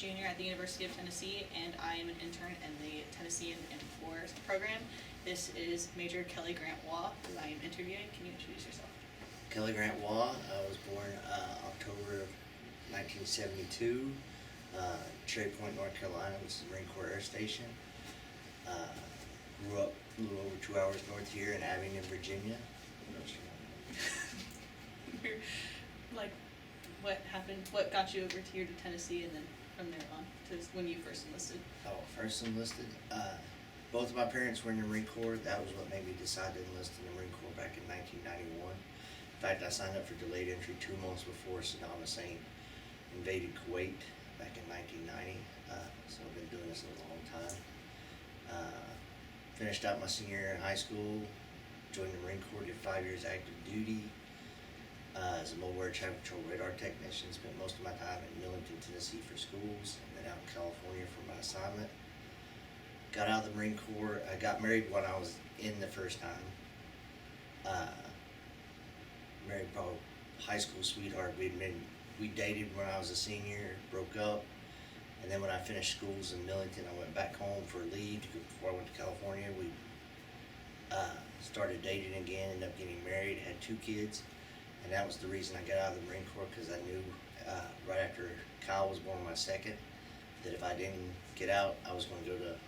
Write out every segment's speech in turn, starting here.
junior at the University of Tennessee, and I am an intern in the Tennessee and Force program. This is Major Kelly Waugh, who I am interviewing. Can you introduce yourself? Kelly Waugh. I was born October of 1972, Cherry Point, North Carolina, which is the Marine Corps Air Station. Grew up a little over 2 hours north here in Abingdon, Virginia. Like, what happened? What got you over here to Tennessee, and then from there on to when you first enlisted? Oh, first enlisted. Both of my parents were in the Marine Corps. That was what made me decide to enlist in the Marine Corps back in 1991. In fact, I signed up for delayed entry 2 months before Saddam Hussein invaded Kuwait back in 1990. So I've been doing this a long time. Finished out my senior year in high school, joined the Marine Corps, did 5 years active duty as a mobile air traffic control radar technician. Spent most of my time in Millington, Tennessee for schools, and then out in California for my assignment. Got out of the Marine Corps. I got married when I was in the first time. Married probably high school sweetheart. We dated when I was a senior, broke up, and then when I finished schools in Millington, I went back home for leave before I went to California. We started dating again, ended up getting married, had 2 kids, and that was the reason I got out of the Marine Corps, because I knew right after Kyle was born, my second, that if I didn't get out, I was going to go to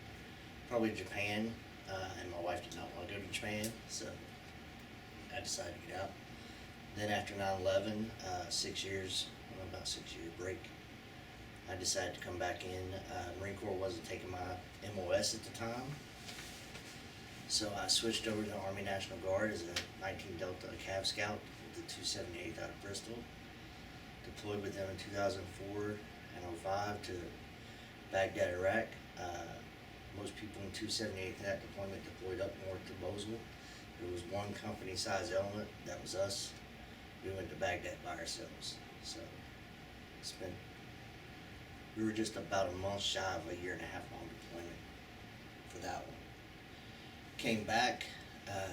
probably Japan, and my wife did not want to go to Japan, so I decided to get out. Then after 9/11, 6 years, about 6 year break, I decided to come back in. Marine Corps wasn't taking my MOS at the time, so I switched over to the Army National Guard as a 19 Delta Cav Scout with the 278th out of Bristol. Deployed with them in 2004 and 05 to Baghdad, Iraq. Most people in 278th in that deployment deployed up north to Mosul. There was one company-sized element, that was us. We went to Baghdad by ourselves. So we were just about a month shy of a 1.5 year long deployment for that one. Came back,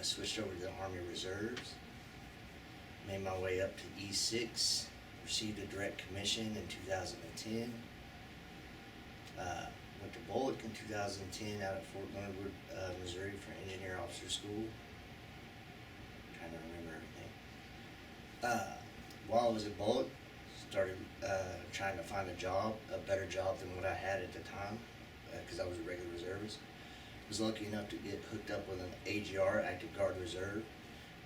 switched over to the Army Reserves, made my way up to E6, received a direct commission in 2010. Went to Bullock in 2010 out at Fort Leonard Wood, Missouri for engineer officer school. Trying to remember everything. While I was at Bullock, started trying to find a better job than what I had at the time, because I was a regular reservist. Was lucky enough to get hooked up with an AGR, Active Guard Reserve,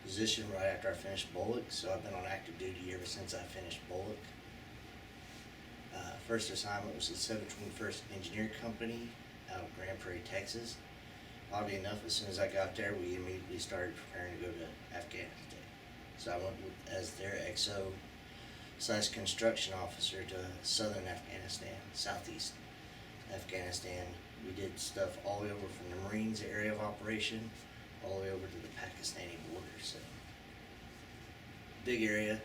position right after I finished Bullock, so I've been on active duty ever since I finished Bullock. First assignment was the 721st Engineer Company out of Grand Prairie, Texas. Oddly enough, as soon as I got there, we immediately started preparing to go to Afghanistan. So I went as their XO/construction officer to southern Afghanistan, southeast Afghanistan. We did stuff all the way over from the Marines area of operation all the way over to the Pakistani border. So big area.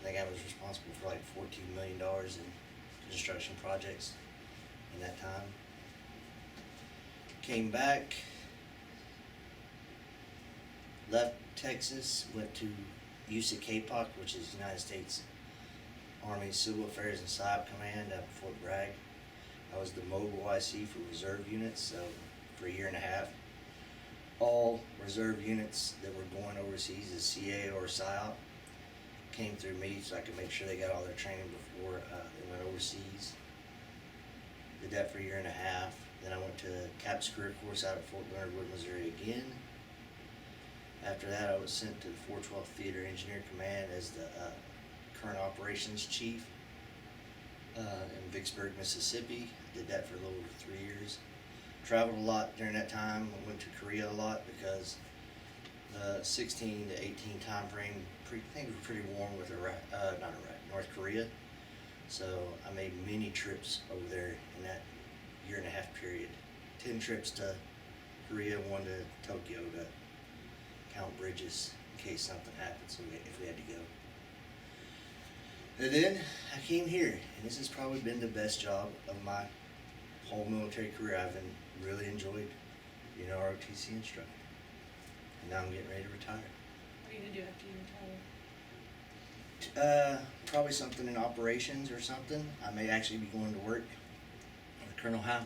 I think I was responsible for like $14 million in construction projects in that time. Came back, left Texas, went to USAC KPOC, which is United States Army Civil Affairs and PSYOP Command at Fort Bragg. I was the mobile IC for reserve units, so for 1.5 years. All reserve units that were going overseas as CA or PSYOP came through me, so I could make sure they got all their training before they went overseas. Did that for 1.5 years. Then I went to Cap's Career Course out at Fort Leonard Wood, Missouri again. After that, I was sent to the 412th Theater Engineer Command as the current operations chief in Vicksburg, Mississippi. Did that for a little over 3 years. Traveled a lot during that time. I went to Korea a lot because the 16 to 18 time frame, things were pretty warm with North Korea. So I made many trips over there in that 1.5 year period. 10 trips to Korea, 1 to Tokyo to count bridges in case something happened, so if we had to go. And then I came here, and this has probably been the best job of my whole military career. I've really enjoyed being an ROTC instructor, and now I'm getting ready to retire. What are you going to do after you retire? Probably something in operations or something. I may actually be going to work with Colonel Howe.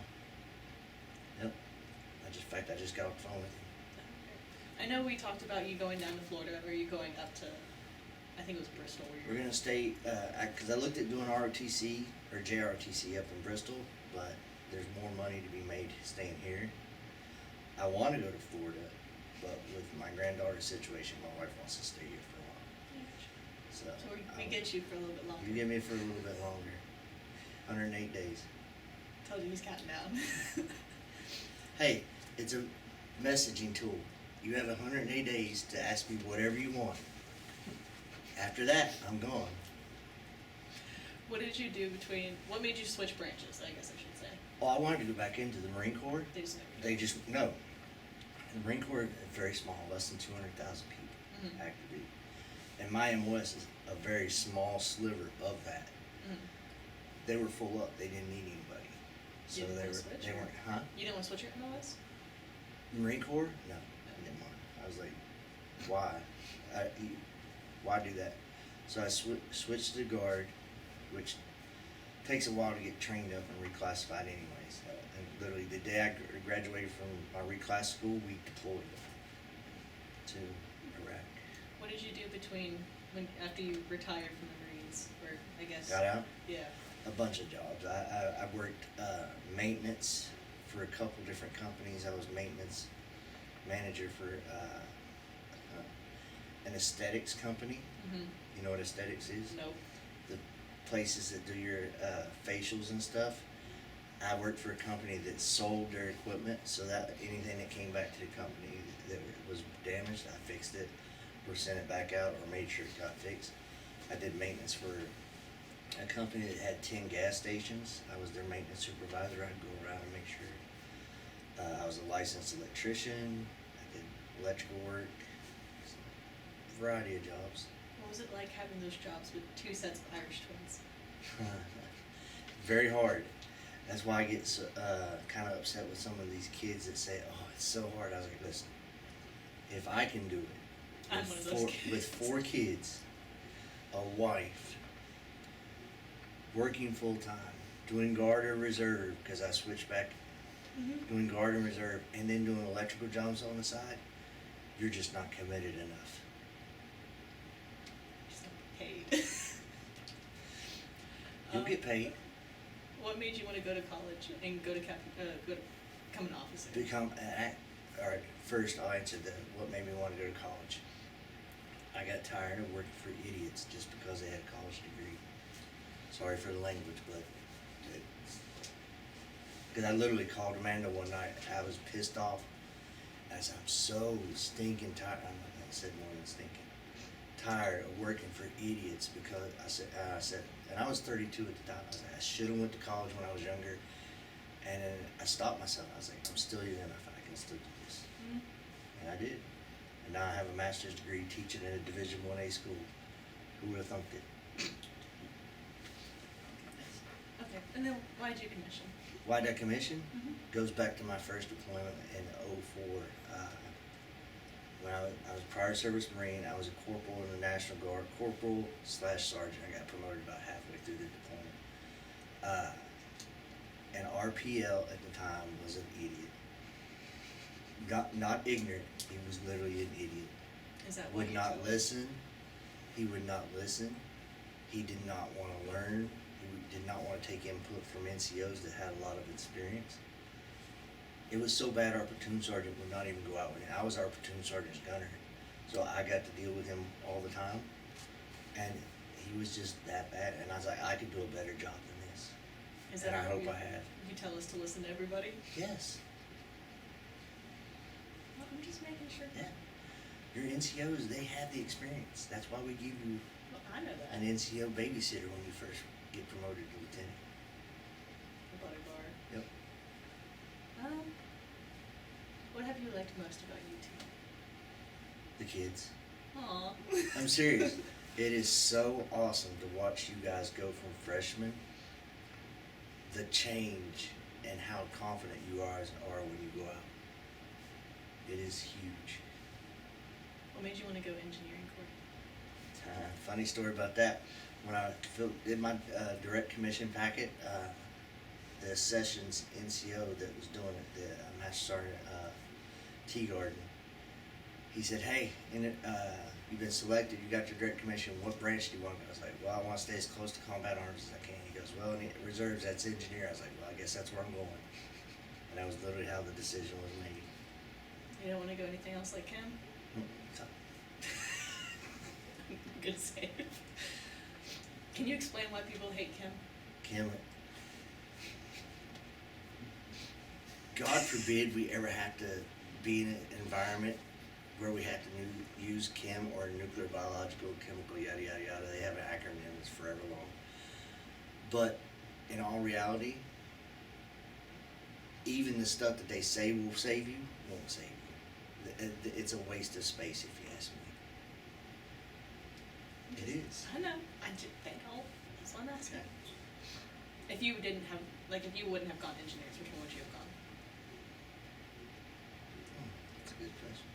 Yep. I just got off the phone with him. I know we talked about you going down to Florida, or you going up to, I think it was Bristol where you We're gonna stay, cause I looked at doing ROTC or JROTC up in Bristol, but there's more money to be made staying here. I wanna go to Florida, but with my granddaughter's situation, my wife wants to stay here for a while. So. So we get you for a little bit longer. You get me for a little bit longer. 108 days. Told you he's counting down. Hey, it's a messaging tool. You have 108 days to ask me whatever you want. After that, I'm gone. What did you do what made you switch branches, I guess I should say? Well, I wanted to go back into the Marine Corps. No. The Marine Corps is very small, less than 200,000 people active duty. And my MOS is a very small sliver of that. They were full up. They didn't need anybody. So You didn't they wanna were. switch, They or- weren't. Huh? You didn't want to switch your MLS? Marine Corps? No, I didn't want. I was like, why? Why do that? So I switched to Guard, which takes a while to get trained up and reclassified anyways. And literally the day I graduated from my reclass school, we deployed to Iraq. What did you do after you retired from the Marines, or I guess? Got out? Yeah. A bunch of jobs. I worked maintenance for a couple different companies. I was maintenance manager for an aesthetics company. You know what aesthetics is? Nope. The places that do your facials and stuff. I worked for a company that sold their equipment, so that anything that came back to the company that was damaged, I fixed it or sent it back out or made sure it got fixed. I did maintenance for a company that had 10 gas stations. I was their maintenance supervisor. I'd go around and make sure. I was a licensed electrician. I did electrical work, a variety of jobs. What was it like having those jobs with 2 sets of Irish twins? Very hard. That's why I get so, kind of upset with some of these kids that say, "Oh, it's so hard." I was like, "Listen, if I can do it I'm one of those kids. with 4 kids, a wife, working full time, doing Guard or Reserve because I switched back, doing Guard and Reserve, and then doing electrical jobs on the side, you're just not committed enough." Just not paid. You'll get paid. What made you want to go to college and go to become an officer? All right, first I'll answer what made me want to go to college. I got tired of working for idiots just because they had a college degree. Sorry for the language, but because I literally called Amanda one night. I was pissed off. I said, "I'm so stinking tired." I said more than stinking. Tired of working for idiots because I said, and I was 32 at the time. I was like, I should have went to college when I was younger. And then I stopped myself. I was like, I'm still young enough. I can still do this. And I did. And now I have a master's degree teaching in a Division 1A school. Who would have thunked it? Okay, and then why'd you commission? Why'd I commission? Goes back to my first deployment in '04. When I was prior service Marine, I was a corporal in the National Guard, corporal/sergeant. I got promoted about halfway through the deployment. And RPL at the time was an idiot. Not ignorant, he was literally an idiot. Is that Would not listen. He would not listen. He did not want to learn. He did not want to take input from NCOs that had a lot of experience. It was so bad our platoon sergeant would not even go out with him. I was our platoon sergeant's gunner. So I got to deal with him all the time. And he was just that bad. And I was like, I could do a better job than this. Is And that I how hope you, I have. You tell us to listen to everybody? Yes. Well, I'm just making sure. Yeah. Your NCOs, they have the experience. That's why we give you Well, I know that. an NCO babysitter when you first get promoted to lieutenant. A butter bar. Yep. What have you liked most about UT? The kids. Aw. I'm serious. It is so awesome to watch you guys go from freshmen, the change and how confident you are when you go out. It is huge. What made you want to go engineering corps? Funny story about that. When I did my direct commission packet, the sessions NCO that was doing it, the Master Sergeant T. Garden, he said, "Hey, you've been selected. You got your direct commission. What branch do you want?" I was like, "Well, I want to stay as close to combat arms as I can." He goes, "Well, in the reserves, that's engineer." I was like, "Well, I guess that's where I'm going." And that was literally how the decision was made. You don't want to go anything else like Kim? Good save. Can you explain why people hate Kim? Kim, God forbid we ever have to be in an environment where we have to use chem or nuclear, biological, chemical, yada, yada, yada. They have an acronym that's forever long. But in all reality, even the stuff that they say will save you won't save you. It's a waste of space, if you ask me. It is. I know. They know. That's what I'm asking. Okay. If you didn't have, if you wouldn't have gone engineers, which one would you have gone? That's a good question.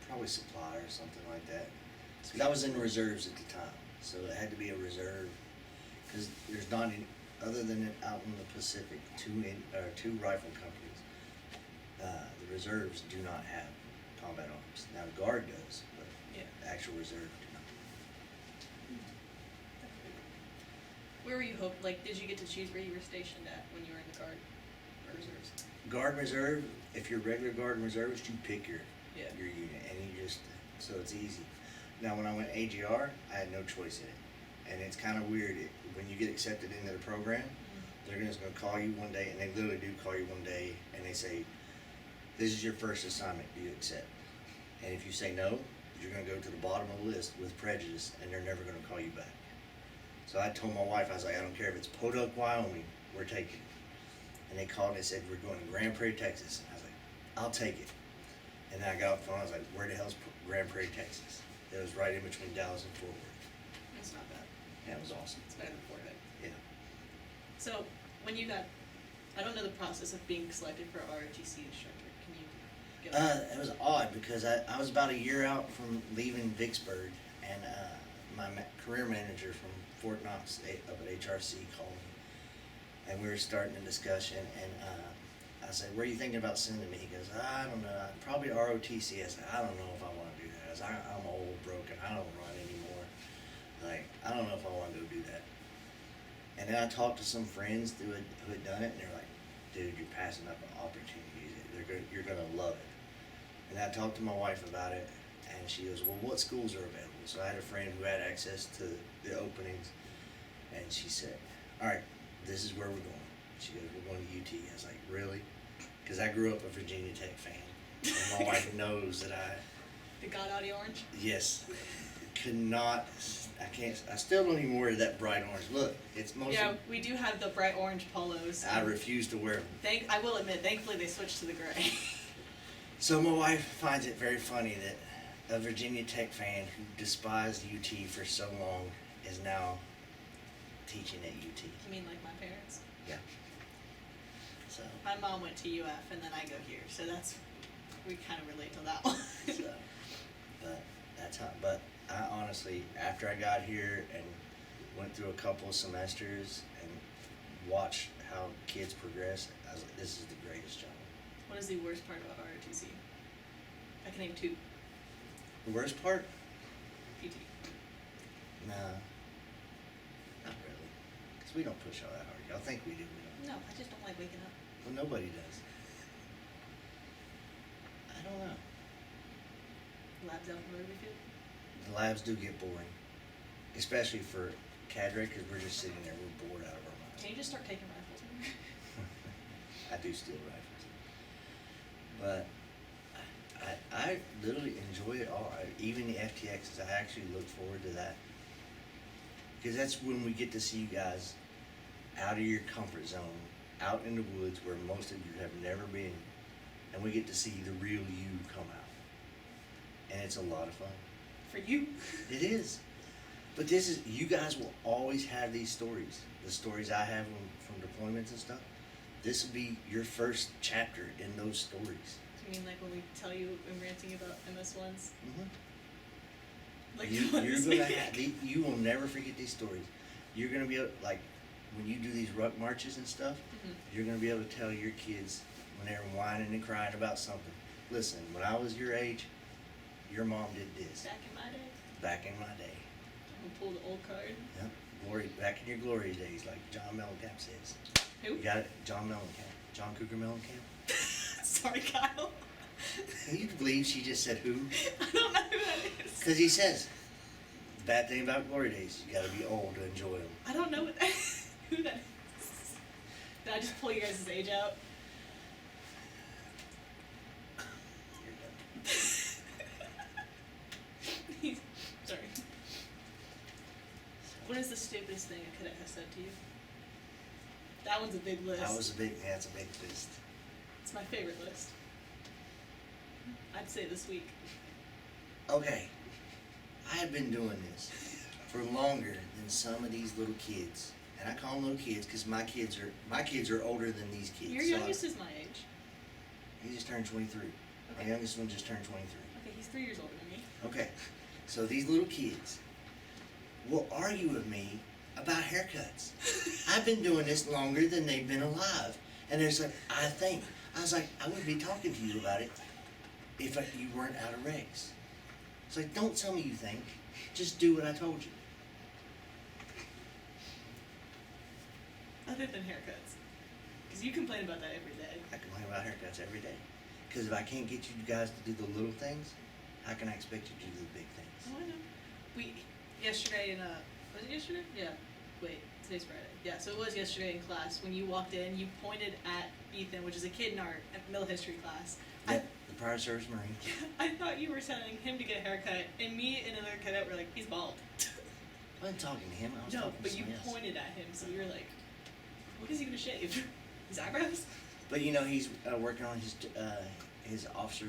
Probably supply or something like that. Because I was in reserves at the time, so it had to be a reserve. Because there's not any, other than out in the Pacific, two rifle companies. The reserves do not have combat arms. Now the Guard does, but Yeah. the actual reserve do not. Where were you did you get to choose where you were stationed at when you were in the Guard or reserves? Guard and Reserve, if you're regular Guard and Reservist, you pick your Yeah. unit, and you just, so it's easy. Now, when I went AGR, I had no choice in it. And it's kind of weird, when you get accepted into the program, they're just gonna call you one day, and they literally do call you one day, and they say, "This is your first assignment, do you accept?" And if you say no, you're gonna go to the bottom of the list with prejudice, and they're never gonna call you back. So I told my wife, I was like, "I don't care if it's Podunk, Wyoming, we're taking it." And they called and they said, "We're going to Grand Prairie, Texas." And I was like, "I'll take it." And then I got off the phone, I was like, "Where the hell's Grand Prairie, Texas?" It was right in between Dallas and Fort Worth. That's not bad. And it was awesome. It's better than Fort Hood. Yeah. So, when you got, I don't know the process of being selected for ROTC instructor. Can you give It was odd because I was about a year out from leaving Vicksburg, and my career manager from Fort Knox up at HRC called me, and we were starting a discussion, and I said, "Where are you thinking about sending me?" He goes, "I don't know, probably ROTC." I said, "I don't know if I want to do that. I said, I'm old, broken, I don't run anymore. Like, I don't know if I want to go do that." And then I talked to some friends who had done it, and they're like, "Dude, you're passing up an opportunity. You're gonna love it." And I talked to my wife about it, and she goes, "Well, what schools are available?" So I had a friend who had access to the openings, and she said, "All right, this is where we're going." She goes, "We're going to UT." I was like, "Really?" Because I grew up a Virginia Tech fan, and my wife knows that the God Audio Orange? yes, could not, I still don't even wear that bright orange. Look, it's mostly. Yeah, we do have the bright orange polos. I refuse to wear them. I will admit, thankfully they switched to the gray. So my wife finds it very funny that a Virginia Tech fan who despised UT for so long is now teaching at UT. You mean like my parents? Yeah. So. My mom went to UF and then I go here, so we kind of relate to that one. So, but that's how. But I honestly, after I got here and went through a couple of semesters and watched how kids progress, I was like, this is the greatest job. What is the worst part about ROTC? I can name two. The worst part? PT. Nah, not really. Because we don't push all that hard. Y'all think we do. We don't. No, I just don't like waking up. Well, nobody does. I don't know. Labs out in Ruby Field? The labs do get boring. Especially for cadre, because we're just sitting there, we're bored out of our minds. Can you just start taking rifles? I do steal rifles. But I literally enjoy it all. Even the FTXs, I actually look forward to that. Because that's when we get to see you guys out of your comfort zone, out in the woods where most of you have never been. And we get to see the real you come out. And it's a lot of fun. For you? It is. But you guys will always have these stories. The stories I have from deployments and stuff. This will be your first chapter in those stories. You mean like when we tell you and ranting about MS1s? Mm-hmm. Like You're this gonna week? you will never forget these stories. You're gonna be able, like, when you do these ruck marches and stuff, you're gonna be able to tell your kids when they're whining and crying about something. Listen, when I was your age, your mom did this. Back in my day. Back in my day. I'm gonna pull the old card. Yep. Glory, back in your glory days, like John Mellencamp says. Who? You got it? John Mellencamp. John Cougar Mellencamp. Sorry, Kyle. Can you believe she just said who? I don't know who that is. Because he says, the bad thing about glory days, you gotta be old to enjoy them. I don't know who that is. Did I just pull you guys' age out? You're done. Sorry. What is the stupidest thing a cadet has said to you? That one's a big list. That's a big list. It's my favorite list. I'd say this week. Okay, I have been doing this for longer than some of these little kids, and I call them little kids because my kids are older than these kids. Your So youngest is my age. he just turned 23. Okay. My youngest one just turned 23. Okay, he's 3 years older than me. Okay, so these little kids will argue with me about haircuts. I've been doing this longer than they've been alive, and there's like, I was like, I wouldn't be talking to you about it if you weren't out of regs. It's like, don't tell me you think. Just do what I told you. Other than haircuts. Because you complain about that every day. I complain about haircuts every day. Because if I can't get you guys to do the little things, how can I expect you to do the big things? Oh, I know. Yesterday was it yesterday? Yeah. Wait, today's Friday. Yeah, so it was yesterday in class. When you walked in, you pointed at Ethan, which is a kid in our middle history class. Yep, the prior service Marine. I thought you were telling him to get a haircut, and me and another cadet were like, he's bald. I wasn't talking to him, I was No, talking to but you someone else. pointed at him, so you were like, what is he gonna shave? His eyebrows? But you know, he's working on his officer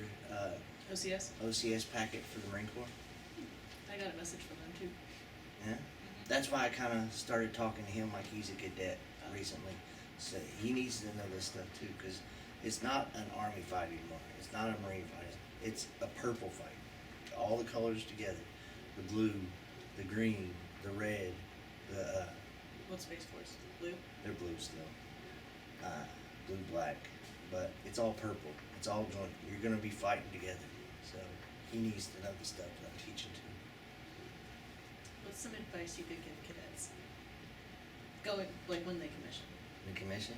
OCS? OCS packet for the Marine Corps. I got a message from them too. Yeah, that's why I kind of started talking to him like he's a cadet recently. So he needs to know this stuff too, because it's not an Army fight anymore. It's not a Marine fight. It's a purple fight. All the colors together: the blue, the green, the red, the What Space Force? Blue? they're blue still, blue black, but it's all purple. It's all joint. You're gonna be fighting together. So he needs to know the stuff that I'm teaching too. What's some advice you could give cadets? Going, like when they commission. The commission.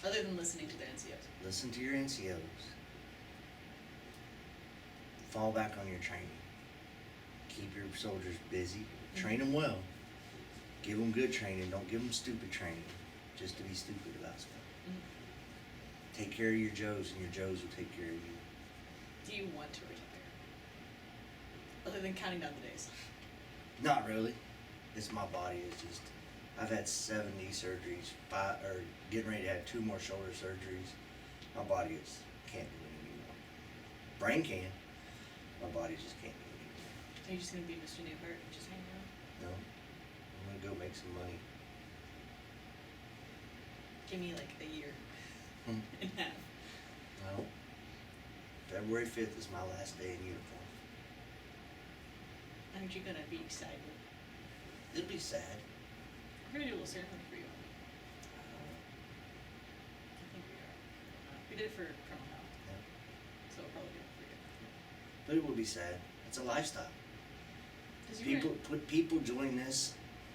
Other than listening to their NCOs. Listen to your NCOs. Fall back on your training. Keep your soldiers busy. Train them well. Give them good training. Don't give them stupid training just to be stupid about stuff. Take care of your Joes, and your Joes will take care of you. Do you want to retire? Other than counting down the days. Not really. It's my body. It's just, I've had 7 knee surgeries, getting ready to have 2 more shoulder surgeries. My body can't do it anymore. Brain can. My body just can't do it anymore. Are you just gonna be Mr. Newhart and just hang around? No. I'm gonna go make some money. Give me like a year and a half. No. February 5th is my last day in uniform. Aren't you gonna be excited? It'll be sad. We're gonna do a little ceremony for you. I think we are. We did it for Colonel Howe, Yeah. so we'll probably do it for you. But it will be sad. It's a lifestyle. 'Cause you People join this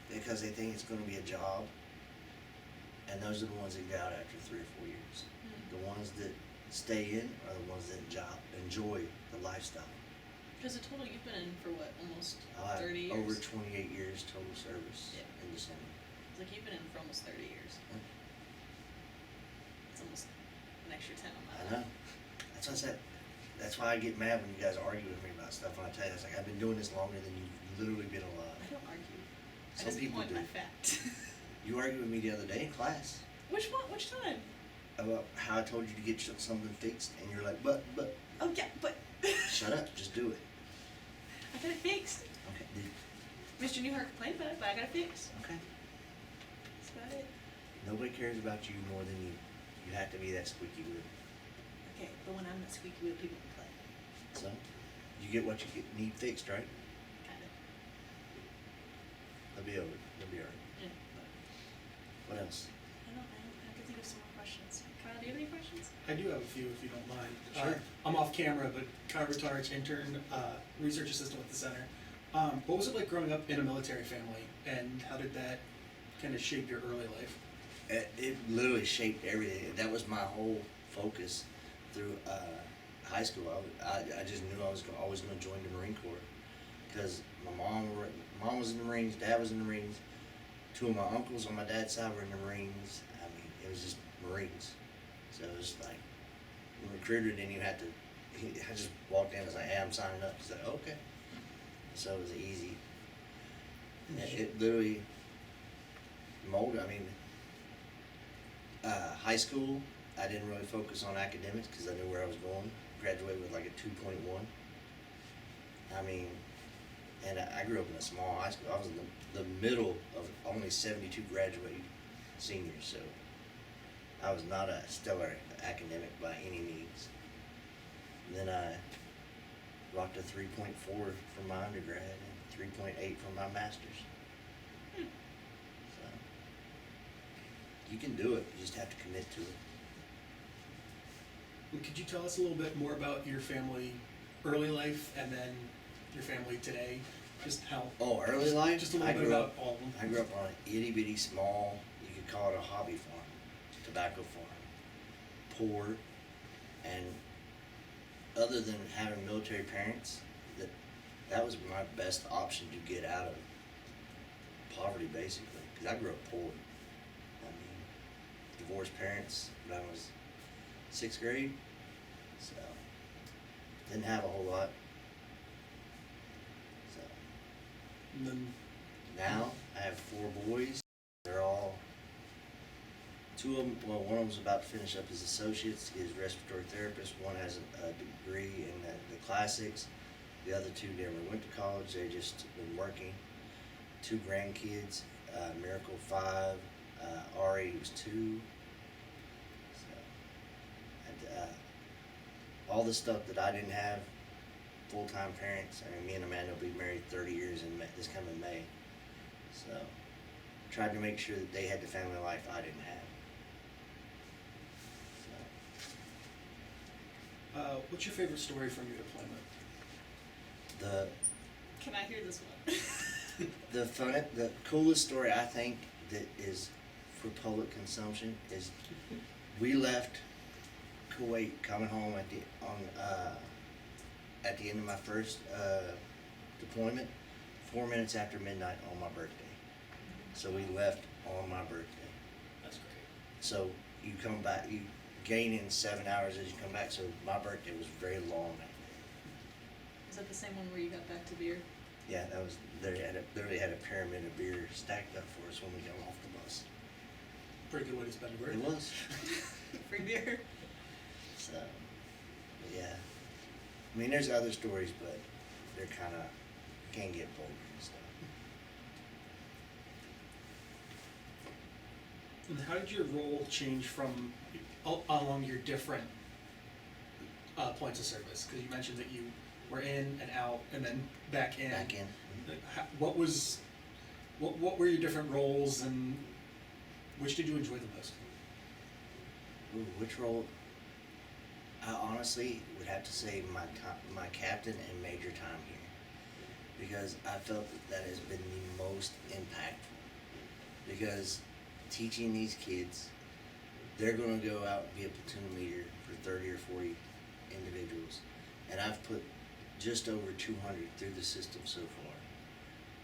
because they think it's going to be a job, and those are the ones that get out after 3 or 4 years. The ones that stay in are the ones that enjoy the lifestyle. Because the total you've been in for what, almost I have 30 years? over 28 years total service in December. It's like you've been in for almost 30 years. Yeah. It's almost an extra 10 on I my know. That's why I said. That's why I get mad when you guys argue with me about stuff. When I tell you, it's like I've been doing this longer than you've literally been alive. I don't argue. I Some just people point do. my fact. You argued with me the other day in class Which one? Which time? about how I told you to get something fixed, and you're like, but. Oh yeah, but Shut up. Just do it. I got it fixed. Okay. Mr. Newhart complained about it, but I got it fixed. Okay. That's about it. Nobody cares about you more than you. You have to be that squeaky wheel. Okay, but when I'm that squeaky wheel, people can play. So, you get what you need fixed, right? Kind of. They'll be over. They'll be alright. Yeah. What else? I have to think of some more questions. Kyle, do you have any questions? I do have a few, if you don't mind. Sure. I'm off camera, but Kyle Retarch, intern, research assistant with the center. What was it like growing up in a military family, and how did that kind of shape your early life? It literally shaped everything. That was my whole focus through high school. I just knew I was always going to join the Marine Corps because my mom was in the Marines, dad was in the Marines. Two of my uncles on my dad's side were in the Marines. I mean, it was just Marines. So it was like, the recruiter didn't even have to, I just walked in and was like, hey, I'm signing up. He's like, okay. So it was easy. It literally molded. I mean, high school, I didn't really focus on academics because I knew where I was going. Graduated with like a 2.1. I mean, and I grew up in a small high school. I was in the middle of only 72 graduating seniors, so I was not a stellar academic by any means. And then I rocked a 3.4 for my undergrad and 3.8 for my master's. So you can do it. You just have to commit to it. And could you tell us a little bit more about your family early life and then your family today? Just how... Oh, early life? Just a little bit about all of them. I grew up on an itty bitty small, you could call it a hobby farm, tobacco farm. Poor, and other than having military parents, that was my best option to get out of poverty, basically, because I grew up poor. I mean, divorced parents when I was 6th grade, so didn't have a whole lot. So And then, now I have 4 boys. They're all, 2 of them, well, one of them's about to finish up his associates, he's a respiratory therapist. One has a degree in the classics. The other 2 never went to college, they just been working. 2 grandkids, Miracle 5, Ari was 2. All the stuff that I didn't have, full-time parents. I mean, me and Amanda will be married 30 years in this coming May. So, tried to make sure that they had the family life I didn't have. So. what's your favorite story from your deployment? Can I hear this one? The coolest story I think that is for public consumption is we left Kuwait coming home at the end of my first deployment, 4 minutes after midnight on my birthday. So we left on my birthday. That's great. So you come back, you gain in 7 hours as you come back. So my birthday was very long that day. Is that the same one where you got back to beer? Yeah, that was, they had a pyramid of beer stacked up for us when we got off the bus. Pretty good way to spend a birthday. It was. Free beer? So, but yeah. I mean, there's other stories, but they're kind of, can get vulgar and stuff. And how did your role change from along your different points of service? Because you mentioned that you were in and out and then back in. Back in. What were your different roles, and which did you enjoy the most? Ooh, which role? I honestly would have to say my captain and major time here, because I felt that has been the most impactful. Because teaching these kids, they're going to go out and be a platoon leader for 30 or 40 individuals, and I've put just over 200 through the system so far.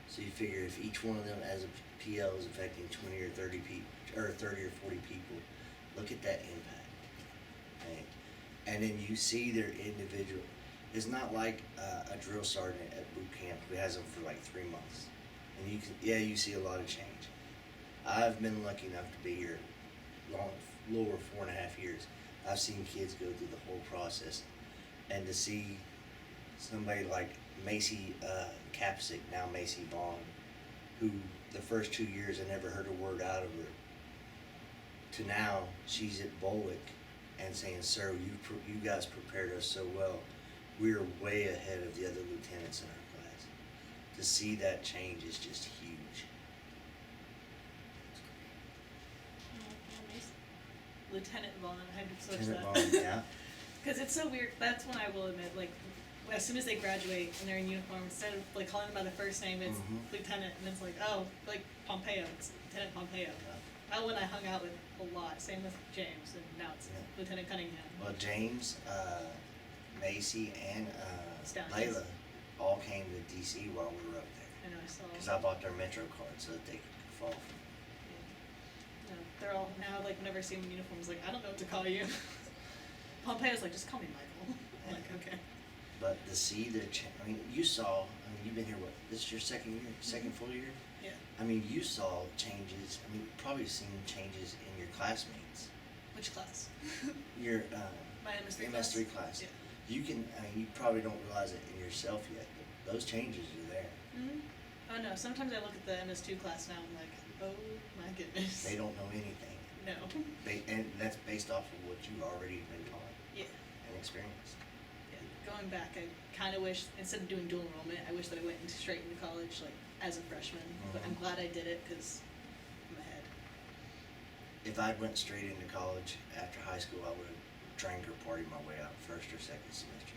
So you figure if each one of them as a PL is affecting 20 or 30 people, or 30 or 40 people, look at that impact. Right? And then you see their individual. It's not like a drill sergeant at boot camp who has them for like 3 months, and you see a lot of change. I've been lucky enough to be here lower 4.5 years. I've seen kids go through the whole process, and to see somebody like Macy Capsick, now Macy Vaughn, who the first 2 years I never heard a word out of her, to now she's at Bolick and saying, "Sir, you guys prepared us so well. We're way ahead of the other lieutenants in our class." To see that change is just huge. Lieutenant Vaughn, I had to switch Lieutenant that. Vaughn, yeah. Because it's so weird. That's when I will admit, like, as soon as they graduate and they're in uniform, instead of like calling them by the first name, it's Mhm. Lieutenant, and it's like, oh, like Pompeo, it's Lieutenant Pompeo. That one I hung out with a lot. Same with James, and now it's Yeah. Lieutenant Cunningham. Well, James, Macy, and Stallions. Layla all came to DC while we were up there. I know I saw. Because I bought their Metro card so that they could fall from. No, they're all now like whenever I see them in uniforms, like I don't know what to call you. Pompeo's like, just call me Michael. I'm like, okay. But to see the I mean, you saw, I mean, you've been here, what, this is your second year, second full year? Yeah. I mean, you saw changes, I mean, you've probably seen changes in your classmates. Which class? Your, My MS3 MS3 class. Yeah. You can, I mean, you probably don't realize it in yourself yet, but those changes are there. Mm-hmm. Oh no, sometimes I look at the MS2 class now and I'm like, oh my goodness. They don't know anything. No. And that's based off of what you've already been taught Yeah. and experienced. Yeah. Going back, I kind of wish, instead of doing dual enrollment, I wish that I went straight into college, like, as a freshman. But I'm Mhm. glad I did it, because I'm ahead. If I went straight into college after high school, I would have drank or partied my way out first or second semester.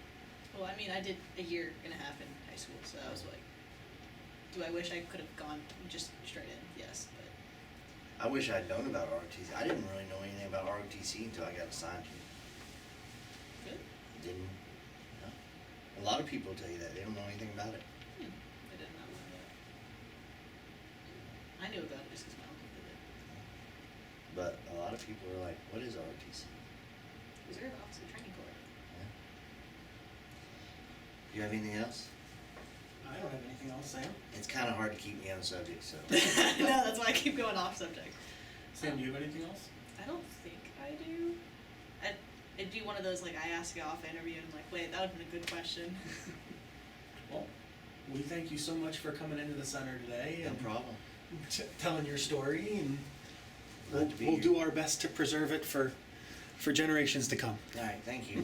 Well, I mean, I did a year and a half in high school, so I was like, do I wish I could have gone just straight in? Yes, but I wish I'd known about ROTC. I didn't really know anything about ROTC until I got assigned to it. good. Didn't, you know. A lot of people tell you that. They don't know anything about it. I did not know that. I knew about it just because my uncle did it. But a lot of people are like, what is ROTC? Reserve Officer Training Corps. Yeah. You have anything else? I don't have anything else, Sam. It's kind of hard to keep me on subject, so. No, that's why I keep going off subject. Sam, do you have anything else? I don't think I do. It'd be one of those, like, I ask you off interview and I'm like, wait, that would have been a good question. Well, we thank you so much for coming into the center today No and problem. telling your story, and Glad to be we'll here. do our best to preserve it for generations to come. All right, thank you.